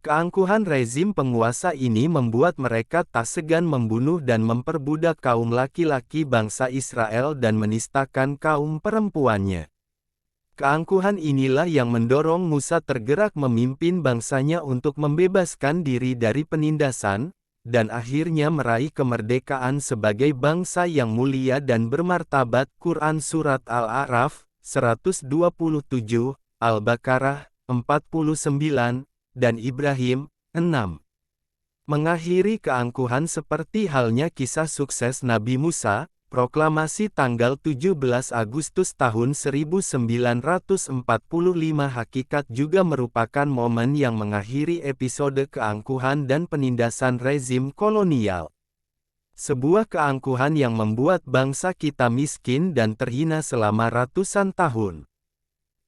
Keangkuhan rezim penguasa ini membuat mereka tak segan membunuh dan memperbudak kaum laki-laki bangsa Israel dan menistakan kaum perempuannya. Keangkuhan inilah yang mendorong Musa tergerak memimpin bangsanya untuk membebaskan diri dari penindasan, dan akhirnya meraih kemerdekaan sebagai bangsa yang mulia dan bermartabat. Quran Surat Al-A'raf, 127, Al-Baqarah, 49, dan Ibrahim, 6. Mengakhiri keangkuhan seperti halnya kisah sukses Nabi Musa, proklamasi tanggal 17 Agustus tahun 1945 hakikat juga merupakan momen yang mengakhiri episode keangkuhan dan penindasan rezim kolonial. Sebuah keangkuhan yang membuat bangsa kita miskin dan terhina selama ratusan tahun.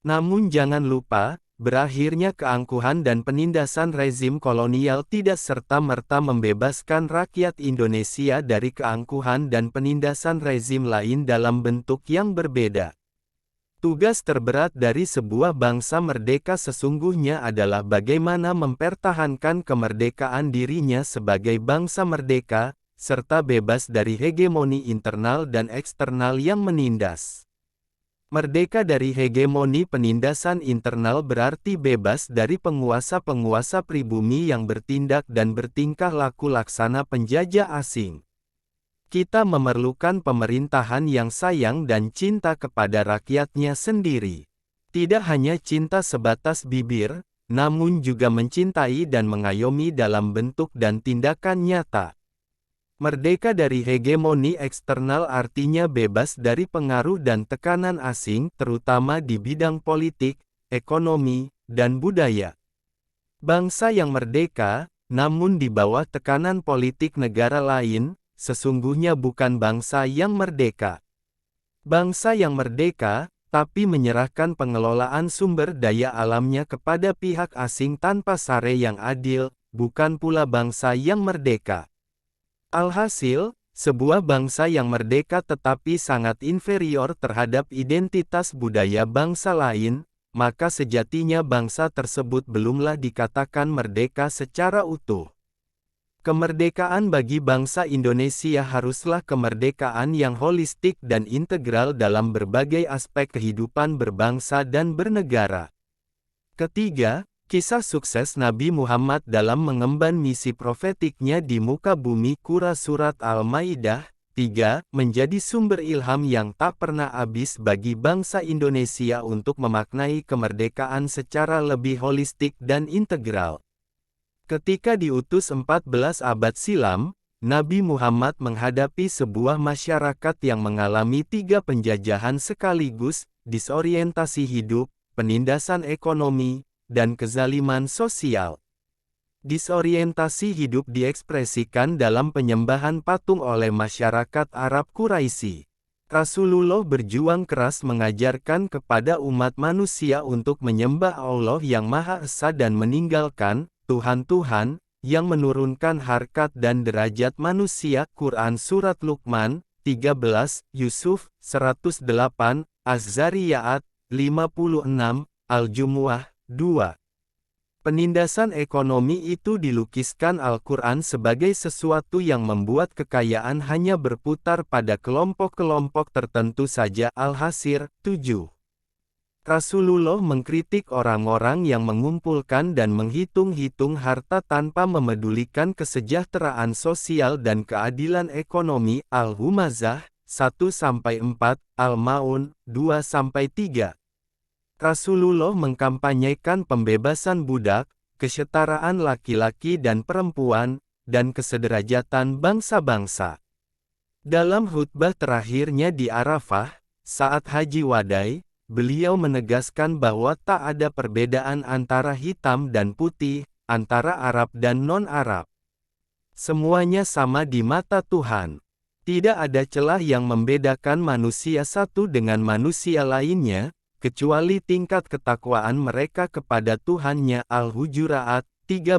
Namun jangan lupa, berakhirnya keangkuhan dan penindasan rezim kolonial tidak serta-merta membebaskan rakyat Indonesia dari keangkuhan dan penindasan rezim lain dalam bentuk yang berbeda. Tugas terberat dari sebuah bangsa merdeka sesungguhnya adalah bagaimana mempertahankan kemerdekaan dirinya sebagai bangsa merdeka, serta bebas dari hegemoni internal dan eksternal yang menindas. Merdeka dari hegemoni penindasan internal berarti bebas dari penguasa-penguasa pribumi yang bertindak dan bertingkah laku laksana penjajah asing. Kita memerlukan pemerintahan yang sayang dan cinta kepada rakyatnya sendiri. Tidak hanya cinta sebatas bibir, namun juga mencintai dan mengayomi dalam bentuk dan tindakan nyata. Merdeka dari hegemoni eksternal artinya bebas dari pengaruh dan tekanan asing, terutama di bidang politik, ekonomi, dan budaya. Bangsa yang merdeka, namun di bawah tekanan politik negara lain, sesungguhnya bukan bangsa yang merdeka. Bangsa yang merdeka, tapi menyerahkan pengelolaan sumber daya alamnya kepada pihak asing tanpa syarat yang adil, bukan pula bangsa yang merdeka. Alhasil, sebuah bangsa yang merdeka tetapi sangat inferior terhadap identitas budaya bangsa lain, maka sejatinya bangsa tersebut belumlah dikatakan merdeka secara utuh. Kemerdekaan bagi bangsa Indonesia haruslah kemerdekaan yang holistik dan integral dalam berbagai aspek kehidupan berbangsa dan bernegara. Ketiga, kisah sukses Nabi Muhammad dalam mengemban misi profetiknya di muka bumi. Quran Surat Al-Maidah, 3, menjadi sumber ilham yang tak pernah habis bagi bangsa Indonesia untuk memaknai kemerdekaan secara lebih holistik dan integral. Ketika diutus 14 abad silam, Nabi Muhammad menghadapi sebuah masyarakat yang mengalami 3 penjajahan sekaligus, disorientasi hidup, penindasan ekonomi, dan kezaliman sosial. Disorientasi hidup diekspresikan dalam penyembahan patung oleh masyarakat Arab Quraisy. Rasulullah berjuang keras mengajarkan kepada umat manusia untuk menyembah Allah yang Maha Esa dan meninggalkan Tuhan-Tuhan yang menurunkan harkat dan derajat manusia. Quran Surat Luqman, 13, Yusuf, 108, Az-Zariyat, 56, Al-Jumu'ah, 2. Penindasan ekonomi itu dilukiskan Al-Quran sebagai sesuatu yang membuat kekayaan hanya berputar pada kelompok-kelompok tertentu saja. Al-Hasr, 7. Rasulullah mengkritik orang-orang yang mengumpulkan dan menghitung-hitung harta tanpa memedulikan kesejahteraan sosial dan keadilan ekonomi. Al-Humazah, 1-4, Al-Maun, 2-3. Rasulullah mengkampanyekan pembebasan budak, kesetaraan laki-laki dan perempuan, dan kesederajatan bangsa-bangsa. Dalam khutbah terakhirnya di Arafah, saat Haji Wadai, beliau menegaskan bahwa tak ada perbedaan antara hitam dan putih, antara Arab dan non-Arab. Semuanya sama di mata Tuhan. Tidak ada celah yang membedakan manusia satu dengan manusia lainnya, kecuali tingkat ketakwaan mereka kepada Tuhannya. Al-Hujurat, 13.